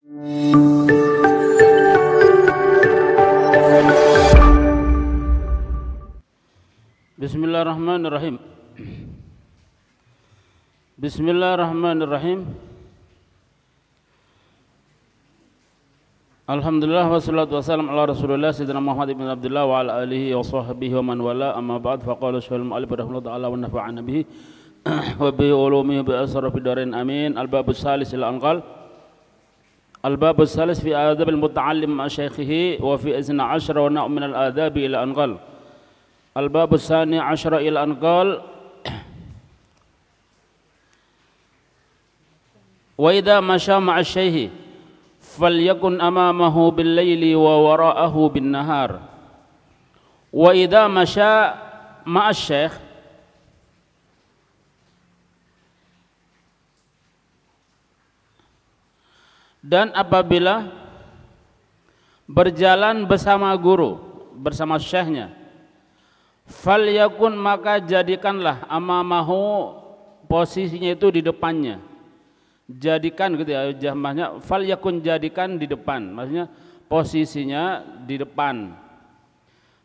Bismillahirrahmanirrahim. Bismillahirrahmanirrahim. Alhamdulillah wassalatu wassalamu ala Rasulillah sayyidina Muhammad ibn Abdullah wa ala alihi wa sahbihi wa man wala, amma ba'd, faqala syaikhul mu'allif rahimahullah ta'ala wa nafa'ana bihi wa bihi ulumihi bi asrafi darin amin. Al-babus salis al-anqal. Al-babus salis fi adab al-muta'allim ma syaikhihi wa fi izna 10 wa na' min al-adabi ila anqal. Al-babus sani 10 ila anqal. Wa idza masya ma'a syaikhi falyakun amamahu bil laili wa wara'ahu bin nahar. Wa idza masya ma'a syekh, dan apabila berjalan bersama guru, bersama syekhnya, falyakun maka jadikanlah amamahu, posisinya itu di depannya. Jadikan gitu ya, jamahnya falyakun, jadikan di depan, maksudnya posisinya di depan.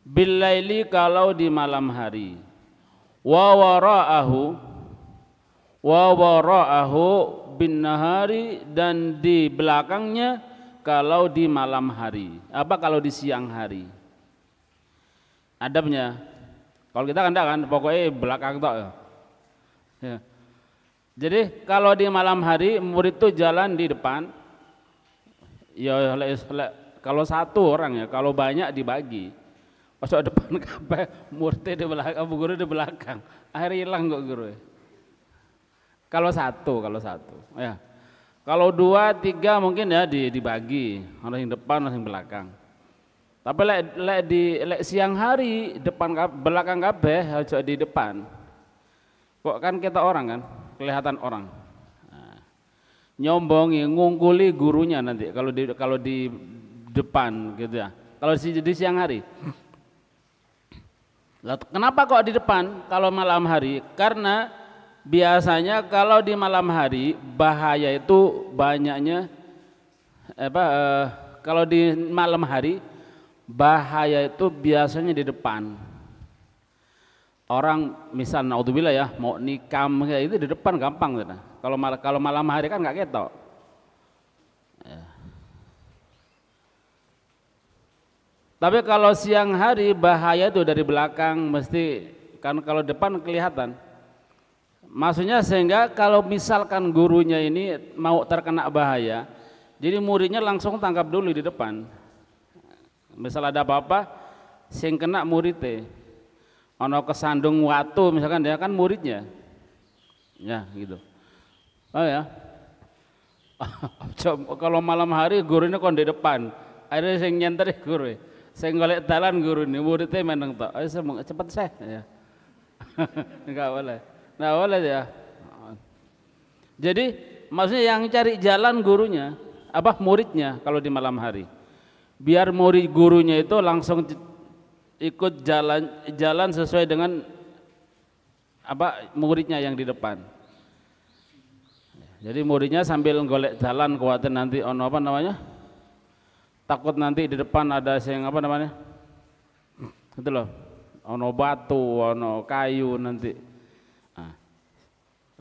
Billaili, kalau di malam hari. Wa wara'ahu bin nahari, dan di belakangnya kalau di malam hari. Apa kalau di siang hari? Adabnya, kalau kita kan pokoknya belakang tok ya. Jadi kalau di malam hari murid itu jalan di depan, ya kalau satu orang ya, kalau banyak dibagi. Masuk depan kabeh, murid di belakang, guru di belakang. Akhirnya hilang kok guru. Kalau satu ya. Kalau 2, 3 mungkin ya dibagi, orang yang depan, orang yang belakang. Tapi lek siang hari depan belakang kabeh aja di depan. Kok kan kita orang kan? Kelihatan orang, nah, nyombongi, ngungkuli gurunya nanti kalau di depan gitu ya. Kalau di siang hari, kenapa kok di depan kalau malam hari? Karena biasanya kalau di malam hari bahaya itu banyaknya kalau di malam hari bahaya itu biasanya di depan. Orang misal naudzubillah ya, mau nikam kayak itu di depan gampang gitu. Kalau malam hari kan nggak ketok. Ya. Tapi kalau siang hari bahaya itu dari belakang, mesti kan kalau depan kelihatan. Maksudnya sehingga kalau misalkan gurunya ini mau terkena bahaya, jadi muridnya langsung tangkap dulu di depan. Misal ada apa-apa, sing kena muridnya. Ono kesandung watu misalkan, dia kan muridnya, ya gitu. Oh ya, kalau malam hari gurunya kon di depan, akhirnya saya nyenter guru, saya golek dalan guru ini, muridnya meneng tak, ayo cepet saya, ya. Nggak boleh ya. Jadi maksudnya yang cari jalan gurunya, muridnya kalau di malam hari, biar murid gurunya itu langsung ikut jalan sesuai dengan muridnya yang di depan. Jadi muridnya sambil golek jalan, khawatir nanti ono takut nanti di depan ada yang itu loh, ono batu, ono kayu nanti. Nah,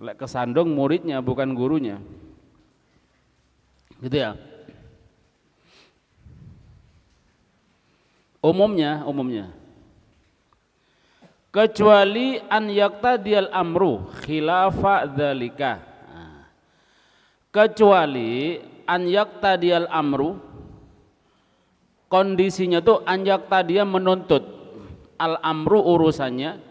lek kesandung muridnya bukan gurunya, gitu ya. Umumnya kecuali an yaqtadiyal amru khilafa dzalika. Kecuali an yaqtadiyal amru, kondisinya tuh an yaqtadiya menuntut, al amru urusannya,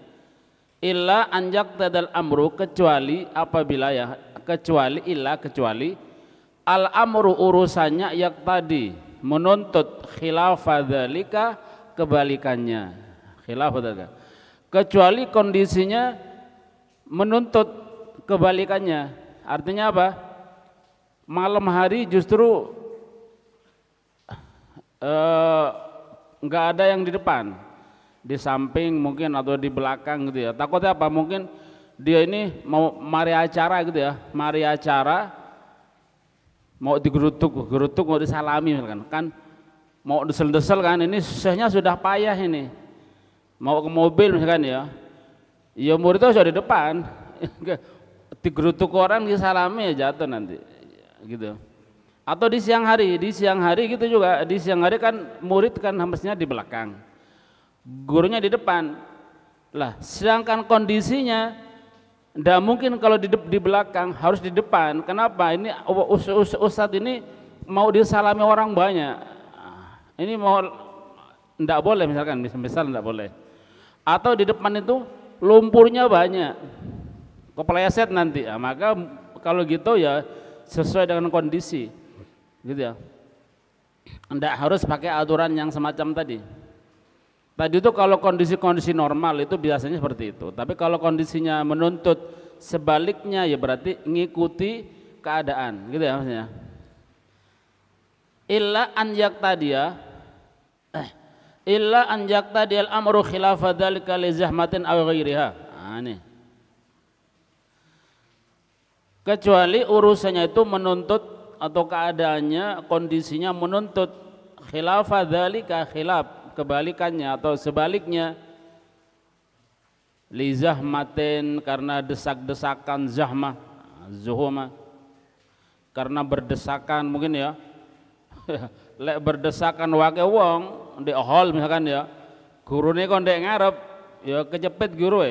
illa an yaqtadal amru, kecuali apabila ya, kecuali al amru urusannya yaqtadi menuntut khilafa dzalika, kebalikannya, khilafa dzalika, kecuali kondisinya menuntut kebalikannya. Artinya apa? Malam hari justru nggak ada yang di depan, di samping mungkin atau di belakang gitu ya. Takutnya apa? Mungkin dia ini mau mari acara gitu ya, mari acara mau digerutuk mau disalami misalkan, kan mau desel-desel kan, ini syekhnya sudah payah ini, mau ke mobil misalkan ya muridnya sudah di depan, digerutuk orang disalami ya jatuh nanti, gitu. Atau di siang hari gitu juga, di siang hari kan murid kan harusnya di belakang, gurunya di depan, lah sedangkan kondisinya tidak mungkin kalau di belakang, harus di depan. Kenapa? Ini ustadz ini mau disalami orang banyak, ini mau tidak boleh misalkan, misal tidak boleh. Atau di depan itu lumpurnya banyak, kepleset nanti, maka kalau gitu ya sesuai dengan kondisi. Gitu ya, tidak harus pakai aturan yang semacam tadi. Tadi itu kalau kondisi-kondisi normal itu biasanya seperti itu. Tapi kalau kondisinya menuntut sebaliknya ya berarti ngikuti keadaan, gitu ya maksudnya. Illa an yaqtadiya al-amru khilafa dzalika li zahmatin aw ghairiha. Nih. Kecuali urusannya itu menuntut atau keadaannya, kondisinya menuntut khilafa dzalika, khilaf kebalikannya atau sebaliknya, li zahmatin karena desak-desakan, zahmah zuhuma karena berdesakan mungkin ya lek berdesakan wake wong di hall misalkan ya, gurune kok ndek ngarep ya kecepet guru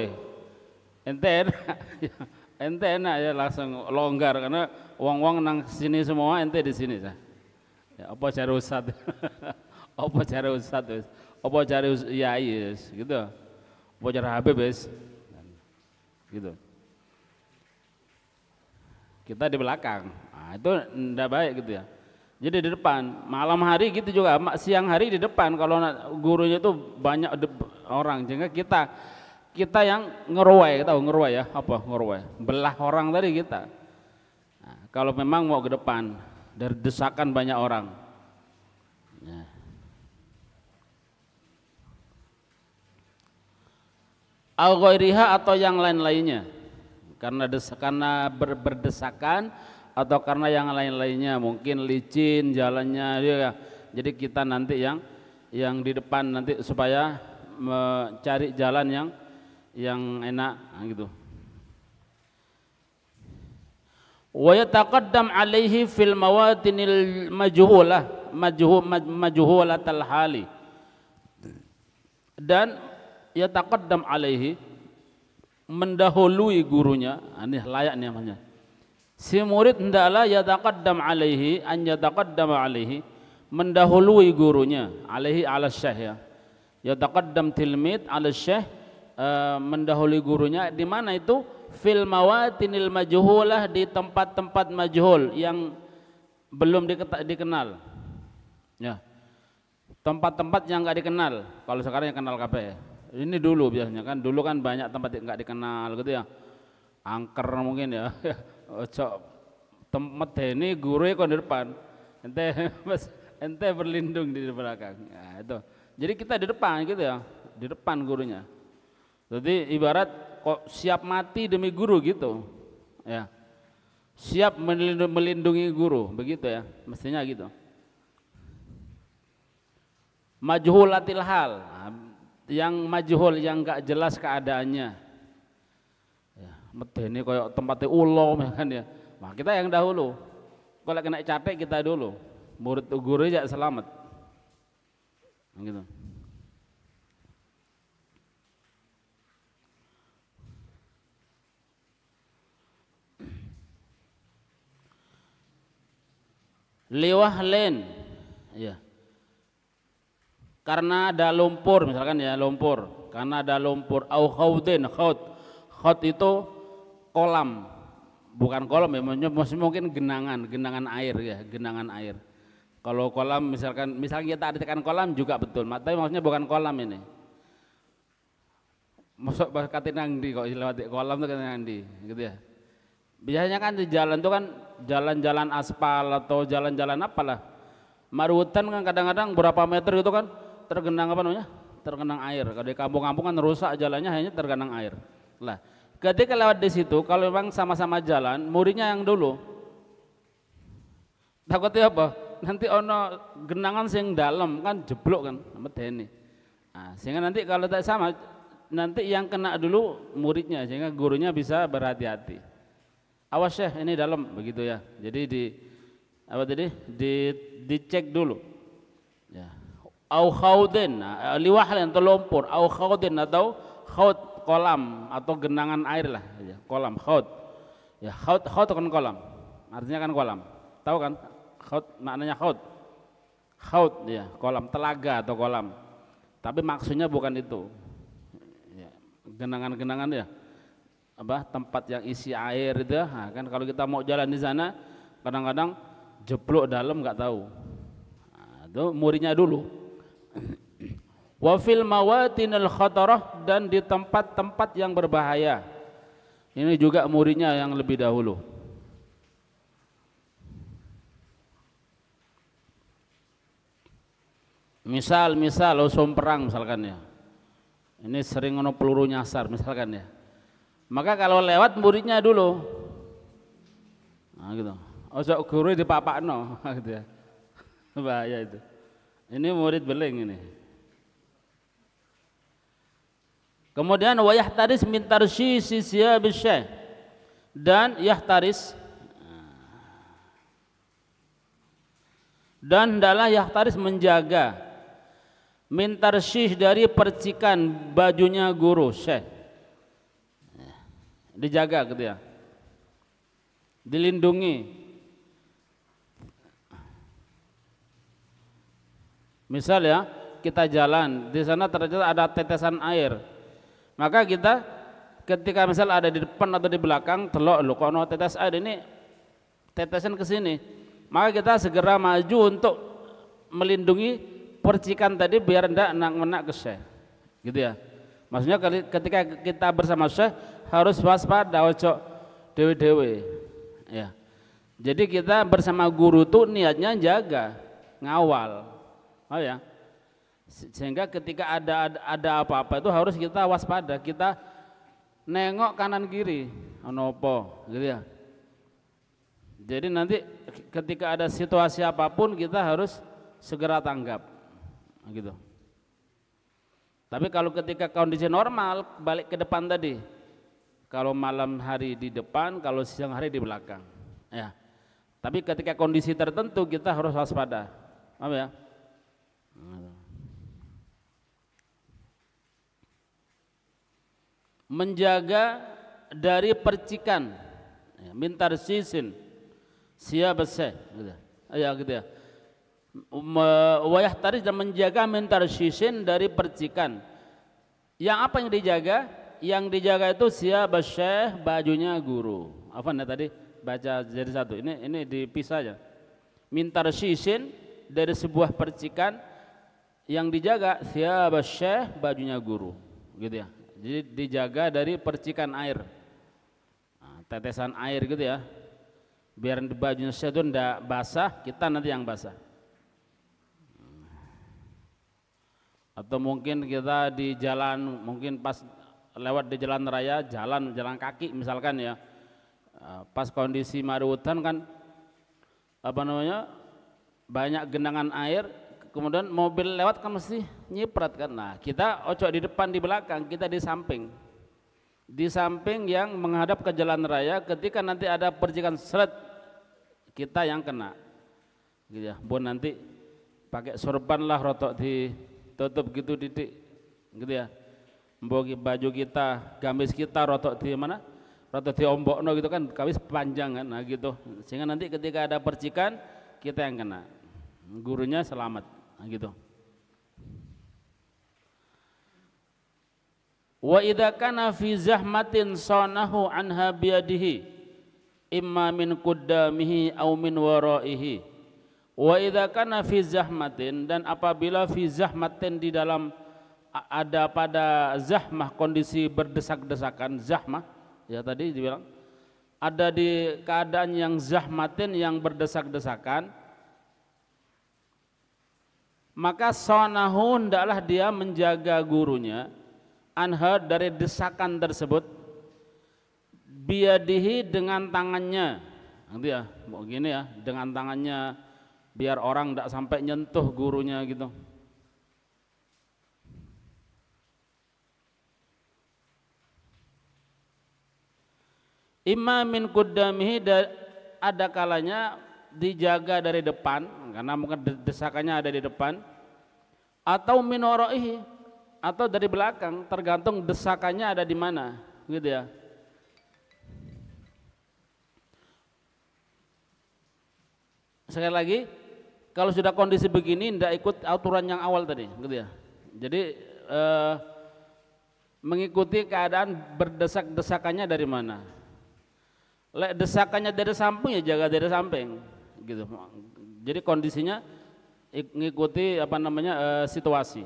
ente enak ya langsung longgar karena wong-wong nang sini semua, ente di sini ya, apa cari ustad apa cari ustad wis, apa cari yai gitu, apa cari habib wis gitu. Kita di belakang, nah, itu ndak baik gitu ya. Jadi di depan, malam hari gitu juga, siang hari di depan kalau gurunya itu banyak orang, sehingga kita yang ngeruai, tahu ngeruai ya, apa ngeruai, belah orang tadi kita. Nah, kalau memang mau ke depan dari desakan banyak orang, nah. Al-ghairiha atau yang lain-lainnya, karena berdesakan atau karena yang lain-lainnya, mungkin licin jalannya ya. Jadi kita nanti yang di depan nanti supaya mencari jalan yang enak gitu. Wa yataqaddam alaihi fil mawatinil majhulatal hali, dan yataqaddam alaihi mendahului gurunya, ini layak namanya. Si murid hendaklah yataqaddam alaihi, an yataqaddam alaihi, mendahului gurunya, alaihi ala syekh ya. Yataqaddam tilmid ala syekh, mendahului gurunya di mana itu? Fil mawatinil majhulah, di tempat-tempat majhul yang belum dikenal. Ya. Tempat-tempat yang enggak dikenal. Kalau sekarang yang kenal kabeh. Ini dulu biasanya kan, dulu kan banyak tempat yang enggak dikenal gitu ya. Angker mungkin ya. Ojo tempat ini guru kok di depan. Ente berlindung di belakang. Nah, itu. Jadi kita di depan gitu ya. Di depan gurunya. Jadi ibarat kok siap mati demi guru gitu. Ya. Siap melindungi guru, begitu ya. Mestinya gitu. Majhulatil hal, yang majhul, yang enggak jelas keadaannya. Ya, medeni koyo tempatnya ulo kan ya. Nah, kita yang dahulu. Kalau kena capek kita dulu. Murid guru aja selamat. Gitu. Liwahlen, ya. Karena ada lumpur misalkan ya, lumpur. Karena ada lumpur. Au khaudin, khaud itu kolam, bukan kolam ya, mungkin genangan air ya, genangan air. Kalau kolam misalnya kita artikan kolam juga betul, tapi maksudnya bukan kolam ini. Masuk kata nangdi kok lewat kolam itu kata nangdi, gitu ya. Biasanya kan di jalan itu kan jalan-jalan aspal atau jalan-jalan apalah. Marutan kan kadang-kadang berapa meter gitu kan tergenang apa namanya? Tergenang air. Kalau di kampung-kampung kan rusak jalannya, hanya tergenang air. Lah, ketika lewat di situ, kalau memang sama-sama jalan, muridnya yang dulu. Takutnya apa? Nanti ono genangan sing dalam kan jeblok kan medeni. Nah, sehingga nanti kalau tak sama nanti yang kena dulu muridnya sehingga gurunya bisa berhati-hati. Awas Syekh ini dalam begitu ya. Jadi di apa tadi? Dicek dulu. Ya. Au khaudin, liwahlin atau lumpur, au khaudin atau khaud kolam atau genangan air lah ya. Kolam khaud. Ya, khaud kan kolam. Artinya kan kolam. Tahu kan? Khaud maknanya khaud. Khaud ya, kolam telaga atau kolam. Tapi maksudnya bukan itu. Ya, genangan-genangan ya. Apa tempat yang isi air itu nah, kan kalau kita mau jalan di sana kadang-kadang jeblok dalam nggak tahu. Nah, itu muridnya dulu. Wa fil mawatinil khatarah dan di tempat-tempat yang berbahaya. Ini juga muridnya yang lebih dahulu. Misal usum perang misalkan ya. Ini sering ono peluru nyasar misalkan ya. Maka kalau lewat muridnya dulu. Nah gitu. Ojo guru dipapakno gitu ya. Bahaya itu. Ini murid beling ini. Kemudian wa yahtaris min tarsyisi siyabis syekh dan yahtaris dan hendaklah yahtaris menjaga min tarsyih dari percikan bajunya guru syekh. Dijaga gitu ya. Dilindungi. Misal ya, kita jalan, di sana ternyata ada tetesan air. Maka kita ketika misal ada di depan atau di belakang, telok lho kok ono tetes air ini tetesan ke sini. Maka kita segera maju untuk melindungi percikan tadi biar ndak nak ke syekh. Gitu ya. Maksudnya ketika kita bersama syekh harus waspada ojo dewe-dewe. Ya. Jadi kita bersama guru tuh niatnya jaga, ngawal. Oh ya. Sehingga ketika ada apa-apa itu harus kita waspada, kita nengok kanan kiri, ono apa, gitu ya. Jadi nanti ketika ada situasi apapun kita harus segera tanggap, gitu. Tapi kalau ketika kondisi normal balik ke depan tadi, kalau malam hari di depan, kalau siang hari di belakang, ya. Tapi ketika kondisi tertentu kita harus waspada, paham ya? Menjaga dari percikan, mintar sisin, siap besar, gitu. Ya gitu ya. Wayah taris dan menjaga mintar sisin dari percikan. Yang apa yang dijaga? Yang dijaga itu siap besar bajunya guru. Apa nih tadi baca jadi satu. Ini dipisah aja. Mintar sisin dari sebuah percikan yang dijaga siap besar bajunya guru, gitu ya. Jadi dijaga dari percikan air, nah, tetesan air gitu ya, biar bajunya itu tidak basah, kita nanti yang basah. Atau mungkin kita di jalan, mungkin pas lewat di jalan raya, jalan kaki misalkan ya, pas kondisi mariutan kan, apa namanya, banyak genangan air. Kemudian mobil lewat kan mesti nyiprat kan. Nah, kita ojo di depan di belakang, kita di samping. Di samping yang menghadap ke jalan raya, ketika nanti ada percikan seret, kita yang kena. Gitu ya. Bon nanti pakai sorban lah rotok ditutup gitu didik. Gitu ya. Mbogi baju kita, gamis kita rotok di mana? Rotok di ombokno gitu kan, gamis panjang kan. Nah gitu. Sehingga nanti ketika ada percikan, kita yang kena. Gurunya selamat. Nah, gitu. Wa idza kana fi zahmatin sanahu anha biyadihi imma min qaddamihi aw min waraihi. Wa idza kana fi zahmatin dan apabila fi zahmatin di dalam ada pada zahmah kondisi berdesak-desakan, zahmah ya tadi dibilang ada di keadaan yang zahmatin yang berdesak-desakan, maka sonahu hendaklah dia menjaga gurunya anha dari desakan tersebut biadihi dengan tangannya, nanti ya mau gini ya dengan tangannya biar orang tidak sampai nyentuh gurunya gitu. Imma min kuddamihi, ada kalanya dijaga dari depan karena mungkin desakannya ada di depan, atau min waraihi, atau dari belakang, tergantung desakannya ada di mana gitu ya. Sekali lagi, kalau sudah kondisi begini tidak ikut aturan yang awal tadi gitu ya. Jadi mengikuti keadaan berdesak-desakannya dari mana. Lek desakannya dari samping ya jaga dari samping gitu. Jadi kondisinya mengikuti apa namanya situasi.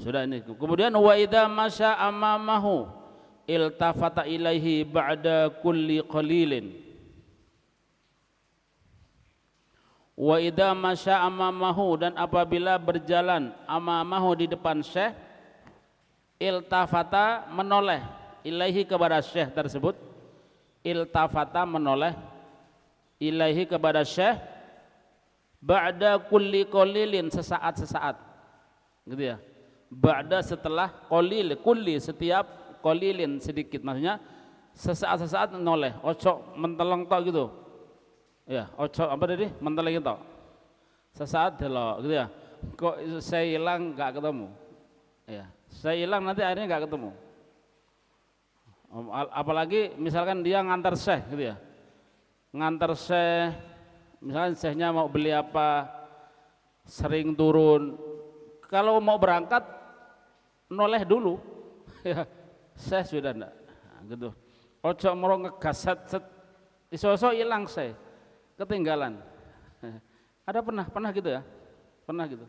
Sudah ini. Kemudian wa idza masya amamahu iltafata ilaihi ba'da kulli qalilin. Wa idza masya amamahu, dan apabila berjalan amamahu di depan syekh, iltafata menoleh ilaihi kepada syekh tersebut, iltafata menoleh ilaihi kepada syekh ba'da kulli qalilin, sesaat-sesaat gitu ya. Ba'da setelah qalil, kulli setiap, qalilin sedikit, maksudnya sesaat-sesaat menoleh, ojo menteleng tok gitu ya, ojo apa tadi menteleng tok sesaat delok gitu ya, kok saya hilang nggak ketemu ya, saya hilang nanti akhirnya nggak ketemu. Apalagi misalkan dia ngantar syekh gitu ya, ngantar syekh, misalkan syekhnya mau beli apa, sering turun, kalau mau berangkat noleh dulu ya, syekh sudah enggak nah, gitu. Ojo mau ngegas set iso-iso hilang syekh, ketinggalan. Ada pernah gitu ya, pernah gitu.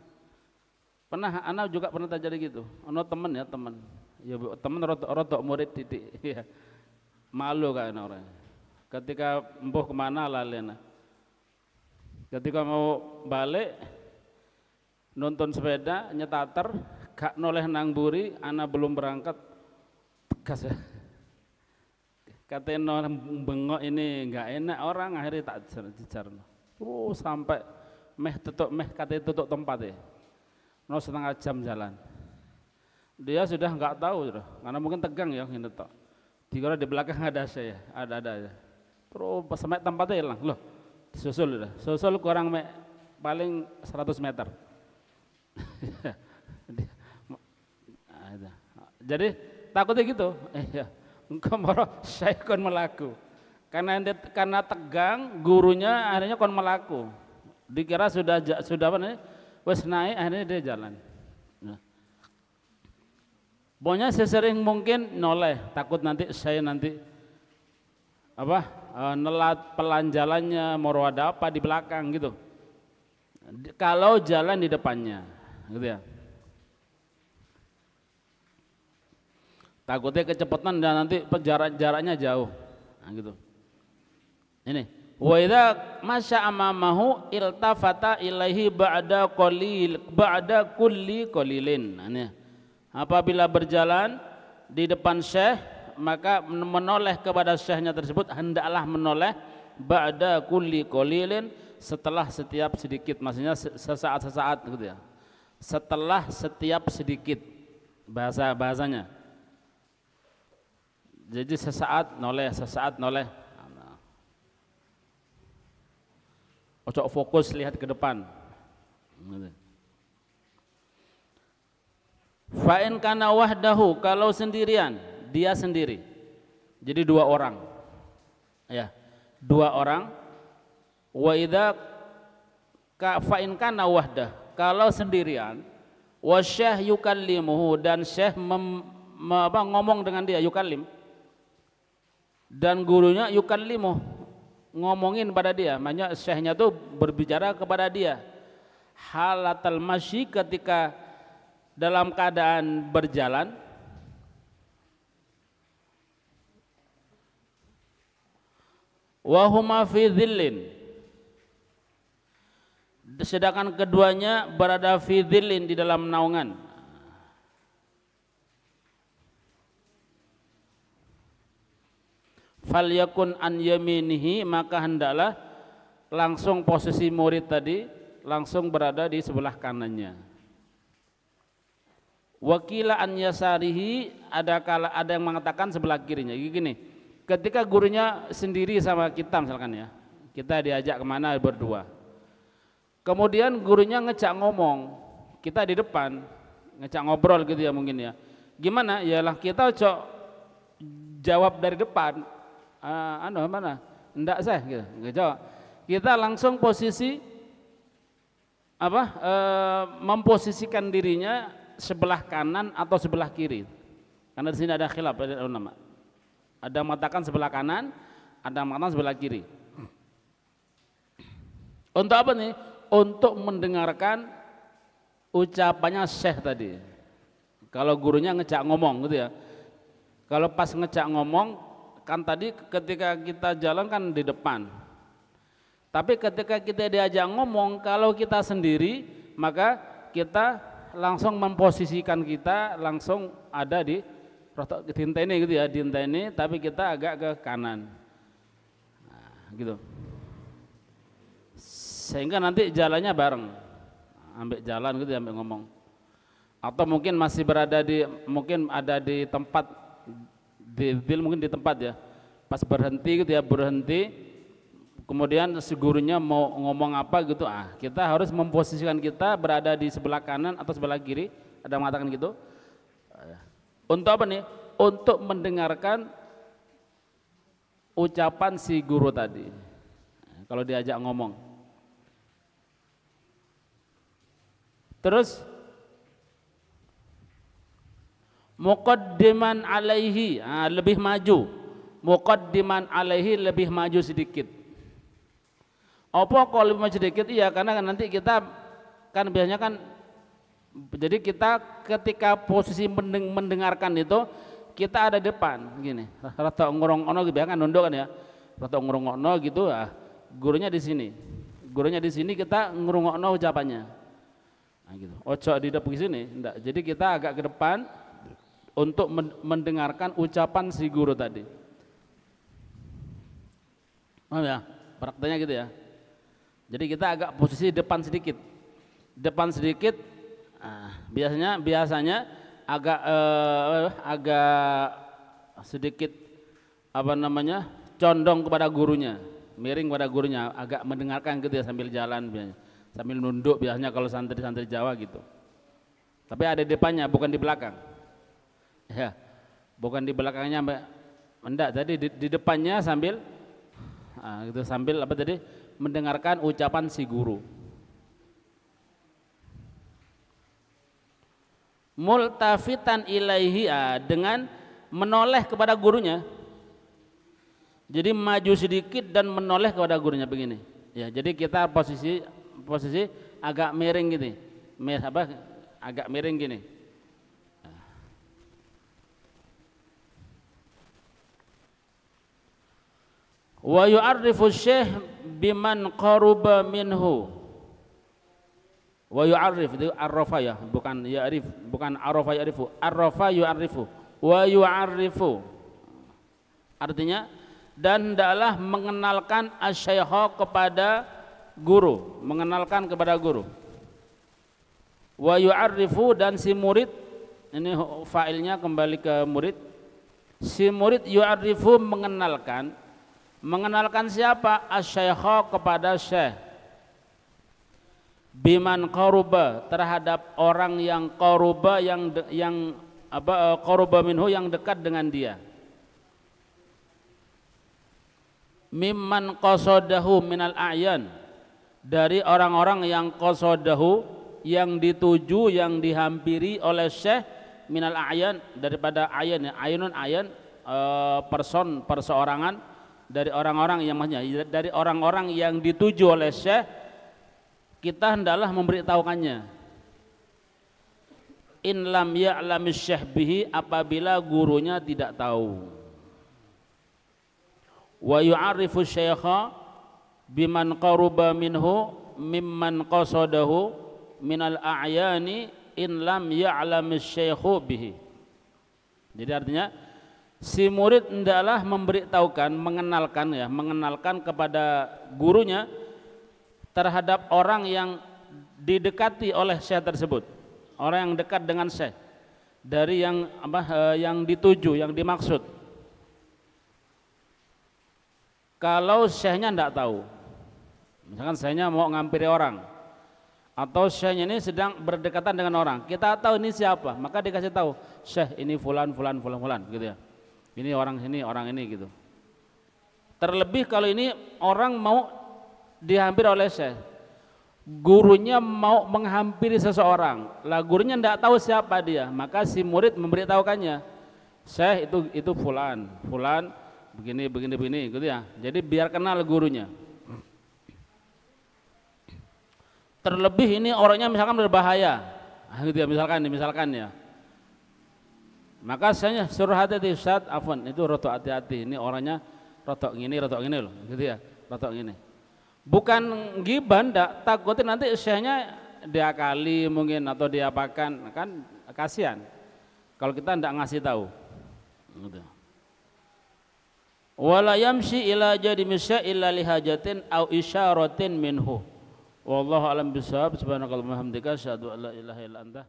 Pernah, anak juga pernah terjadi gitu. Ono temen ya, temen rodok murid didik ya. Malu kan orang. Ketika empuh kemana lalena. Ketika mau balik nonton sepeda nyetater, gak noleh nang buri, anak belum berangkat, tegas ya. Katanya bengok ini nggak enak orang, akhirnya tak jejar. Sampai katanya tutup tempat ya. No, setengah jam jalan, dia sudah nggak tahu sudah, karena mungkin tegang ya ini tok. Dikira di belakang ada saya, ada aja. Terus pas sampai tempatnya hilang, loh, susul kurang paling 100 meter. Jadi takutnya gitu, engkau moro saya kon melaku, karena tegang gurunya akhirnya kon melaku. Dikira sudah apa nih? Wes naik, akhirnya dia jalan. Nah. Pokoknya sesering mungkin noleh, takut nanti saya apa nelat pelan-jalannya, mau ada apa di belakang gitu. Kalau jalan di depannya, gitu ya. Takutnya kecepatan dan nanti jaraknya jauh, nah, gitu. Ini. Wa idza masya amamahu iltafata ilaihi ba'da kulli qalilin. Apabila berjalan di depan syekh, maka menoleh kepada syekhnya tersebut, hendaklah menoleh ba'da kulli qalilin, setelah setiap sedikit, maksudnya sesaat-sesaat gitu ya. Setelah setiap sedikit, bahasanya. Jadi sesaat noleh. Ojo fokus lihat ke depan. Fa'in kana wahdahu, kalau sendirian, dia sendiri. Jadi dua orang. Ya, dua orang. Wa idza fa'in kana wahdah, kalau sendirian, wa syekh yukallimuhu, dan syekh ngomong dengan dia, yukallim. Dan gurunya yukallimuhu, ngomongin pada dia, makanya syekhnya tuh berbicara kepada dia. Halatal masyi, ketika dalam keadaan berjalan. Wa huma fi dhillin, sedangkan keduanya berada fi dhillin, di dalam naungan. falyakun an yaminihi, maka hendaklah langsung posisi murid tadi langsung berada di sebelah kanannya. Wakila an yasarihi, ada yang mengatakan sebelah kirinya. Gini, ketika gurunya sendiri sama kita misalkan ya, kita diajak kemana berdua, kemudian gurunya ngejak ngomong, kita di depan ngejak ngobrol gitu ya mungkin ya, gimana ya lah kita cok jawab dari depan, mana enggak saya gitu, nggak jawab, kita langsung posisi memposisikan dirinya sebelah kanan atau sebelah kiri, karena di sini ada khilaf dari ulama, ada yang mengatakan sebelah kanan, ada yang mengatakan sebelah kiri. Untuk apa nih? Untuk mendengarkan ucapannya syekh tadi. Kalau gurunya ngejak ngomong gitu ya. Kalau pas ngejak ngomong kan tadi ketika kita jalan kan di depan. Tapi ketika kita diajak ngomong, kalau kita sendiri maka kita langsung memposisikan kita langsung ada di dinteni gitu ya, dinteni tapi kita agak ke kanan. Nah, gitu. Sehingga nanti jalannya bareng, ambil jalan gitu ya, ambil ngomong. Atau mungkin masih berada di, mungkin ada di tempat, mungkin di tempat ya, pas berhenti gitu ya, berhenti, kemudian si gurunya mau ngomong apa gitu, kita harus memposisikan kita berada di sebelah kanan atau sebelah kiri, ada yang mengatakan gitu. Untuk apa nih? Untuk mendengarkan ucapan si guru tadi, kalau diajak ngomong. Terus muqaddiman alaihi, lebih maju. Muqaddiman alaihi, lebih maju sedikit. Apa kalau lebih maju sedikit? Iya, karena nanti kita kan biasanya kan, jadi kita ketika posisi mendengarkan itu kita ada di depan gini. Rata ngurung-ono gitu kan, nunduk kan ya. Rata ngurung-ono gitu, gurunya di sini. Gurunya di sini, kita ngurung-ono ucapannya. Nah, gitu. Ojo di depan sini, enggak. Jadi kita agak ke depan untuk mendengarkan ucapan si guru tadi. Oh ya, prakteknya gitu ya. Jadi kita agak posisi depan sedikit, biasanya agak sedikit condong kepada gurunya, miring kepada gurunya, agak mendengarkan gitu ya sambil jalan biasanya. Sambil nunduk biasanya kalau santri-santri Jawa gitu. Tapi ada di depannya, bukan di belakang. Ya, bukan di belakangnya, enggak. Tadi di depannya sambil, gitu, sambil mendengarkan ucapan si guru. Multafitan ilaihi, dengan menoleh kepada gurunya. Jadi maju sedikit dan menoleh kepada gurunya begini. Ya, jadi kita posisi agak miring gini, agak miring gini. Wa yu'arrifu syekh biman qaruba minhu. Wa yu'arrif, itu arrafa ya, bukan ya'rif, bukan arrafa ya'rifu. Arrafa yu'arrifu. Wa yu'arrifu, artinya dan hendaklah mengenalkan asy-syaikha kepada guru, mengenalkan kepada guru. Wa yu'arrifu, dan si murid, ini fa'ilnya kembali ke murid. Si murid yu'arrifu, mengenalkan siapa? Asy-syaikha, kepada syekh. Biman qaruba, terhadap orang yang qaruba, qaruba minhu, yang dekat dengan dia. Mimman qasadahu minal a'yan, dari orang-orang yang qasadahu, yang dituju, yang dihampiri oleh syekh, minal a'yan, daripada ayan, ayunun ayan, perseorangan, dari orang-orang yang maksudnya dari orang-orang yang dituju oleh syekh, kita hendaklah memberitahukannya. In lam ya'lamis syekh bihi, apabila gurunya tidak tahu. Wa yu'arrifu syaikha biman qaruba minhu mimman qasadahu minal a'yani in lam ya'lamis syaikhu bihi. Jadi artinya si murid hendaklah memberitahukan, mengenalkan kepada gurunya terhadap orang yang didekati oleh syekh tersebut, orang yang dekat dengan syekh, dari yang dituju, yang dimaksud. Kalau syekhnya tidak tahu, misalkan syekhnya mau ngampiri orang, atau syekhnya ini sedang berdekatan dengan orang, kita tahu ini siapa, maka dikasih tahu, syekh ini fulan gitu ya, ini orang ini gitu. Terlebih kalau ini orang mau dihampiri oleh syekh, gurunya mau menghampiri seseorang, lah gurunya tidak tahu siapa dia, maka si murid memberitahukannya, syekh itu fulan begini gitu ya. Jadi biar kenal gurunya. Terlebih ini orangnya misalkan berbahaya, gitu ya, misalkan ya. Maka saya suruh hati-hati, Ustaz, afwan, itu rotok hati-hati, ini orangnya rotok gini loh, gitu ya, rotok gini. Bukan giban, takutin nanti syekhnya diakali mungkin atau diapakan, kan kasihan kalau kita tidak ngasih tahu. Gitu. Wala yamshi ila jadi misya illa lihajatin au isyaratin minhu. Wallahu alam bisawab. Subhanakallahumma hamdika asyhadu an la ilaha illa anta